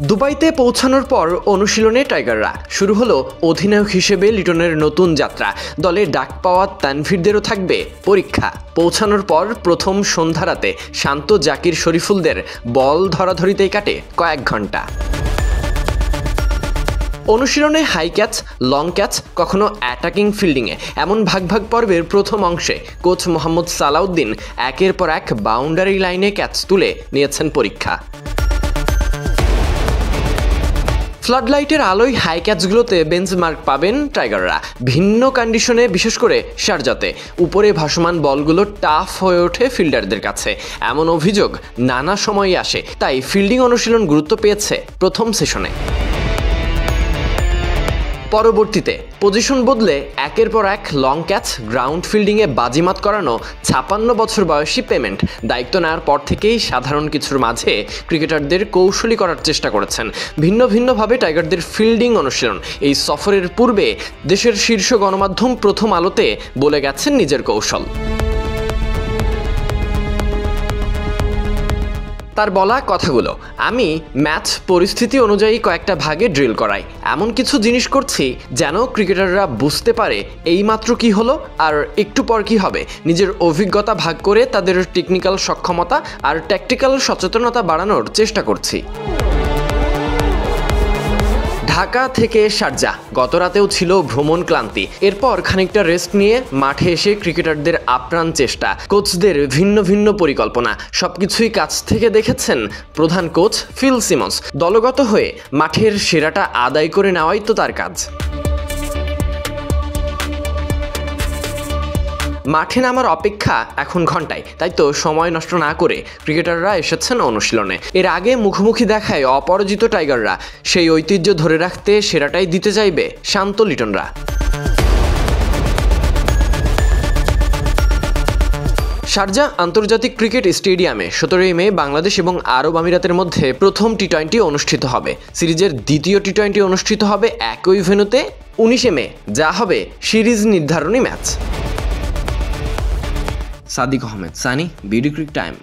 দুবাইতে পৌঁছানোর পর অনুশীলনে টাইগাররা শুরু হলো অধিনায়ক হিসেবে লিটনের নতুন যাত্রা। দলে ডাক পাওয়া তানভীরদেরও থাকবে পরীক্ষা। পৌঁছানোর পর প্রথম সন্ধ্যারাতে শান্ত জাকির শরীফুলদের বল ধরাধরিতেই কাটে কয়েক ঘন্টা। অনুশীলনে হাই ক্যাচ, লং ক্যাচ, কখনো অ্যাটাকিং ফিল্ডিংয়ে এমন ভাগ ভাগ পর্বের প্রথম অংশে কোচ মোহাম্মদ সালাউদ্দিন একের পর এক বাউন্ডারি লাইনে ক্যাচ তুলে নিয়েছেন পরীক্ষা। ফ্লাডলাইটের আলোয় হাই ক্যাচগুলোতে বেঞ্চমার্ক পাবেন টাইগাররা। ভিন্ন কন্ডিশনে, বিশেষ করে শারজাতে উপরে ভাসমান বলগুলো টাফ হয়ে ওঠে ফিল্ডারদের কাছে, এমন অভিযোগ নানা সময়ই আসে। তাই ফিল্ডিং অনুশীলন গুরুত্ব পেয়েছে প্রথম সেশনে। পরবর্তীতে পজিশন বদলে একের পর এক লং ক্যাচ, গ্রাউন্ড ফিল্ডিংয়ে বাজিমাত করানো 56 বছর বয়সী পেমেন্ট দায়িত্ব নেওয়ার পর থেকেই সাধারণ কিছুর মাঝে ক্রিকেটারদের কৌশলী করার চেষ্টা করেছেন। ভিন্ন ভিন্নভাবে টাইগারদের ফিল্ডিং অনুশীলন। এই সফরের পূর্বে দেশের শীর্ষ গণমাধ্যম প্রথম আলোতে বলে গেছেন নিজের কৌশল। তার বলা কথাগুলো, আমি ম্যাচ পরিস্থিতি অনুযায়ী কয়েকটা ভাগে ড্রিল করাই। এমন কিছু জিনিস করছি যেন ক্রিকেটাররা বুঝতে পারে এইমাত্র কি হলো আর একটু পর কি হবে। নিজের অভিজ্ঞতা ভাগ করে তাদের টেকনিক্যাল সক্ষমতা আর ট্যাকটিক্যাল সচেতনতা বাড়ানোর চেষ্টা করছি। ঢাকা থেকে শারজা, গতরাতেও ছিল ভ্রমণ ক্লান্তি। এরপর খানিকটা রেস্ট নিয়ে মাঠে এসে ক্রিকেটারদের আপ্রাণ চেষ্টা, কোচদের ভিন্ন ভিন্ন পরিকল্পনা, সবকিছুই কাছ থেকে দেখেছেন প্রধান কোচ ফিল সিমন্স। দলগত হয়ে মাঠের সেরাটা আদায় করে নেওয়াই তো তার কাজ। মাঠে নামার অপেক্ষা এখন ঘন্টায়, তাই তো সময় নষ্ট না করে ক্রিকেটাররা এসেছেন অনুশীলনে। এর আগে মুখোমুখি দেখায় অপরাজিত টাইগাররা সেই ঐতিহ্য ধরে রাখতে সেরাটাই দিতে চাইবে শান্ত লিটনরা। শারজা আন্তর্জাতিক ক্রিকেট স্টেডিয়ামে 17 মে বাংলাদেশ এবং আরব আমিরাতের মধ্যে প্রথম টি-20 অনুষ্ঠিত হবে। সিরিজের দ্বিতীয় টি-20 অনুষ্ঠিত হবে একই ভেন্যুতে 19 মে, যা হবে সিরিজ নির্ধারণী match. Sadiq Ahmed, Sunny, BD cric time.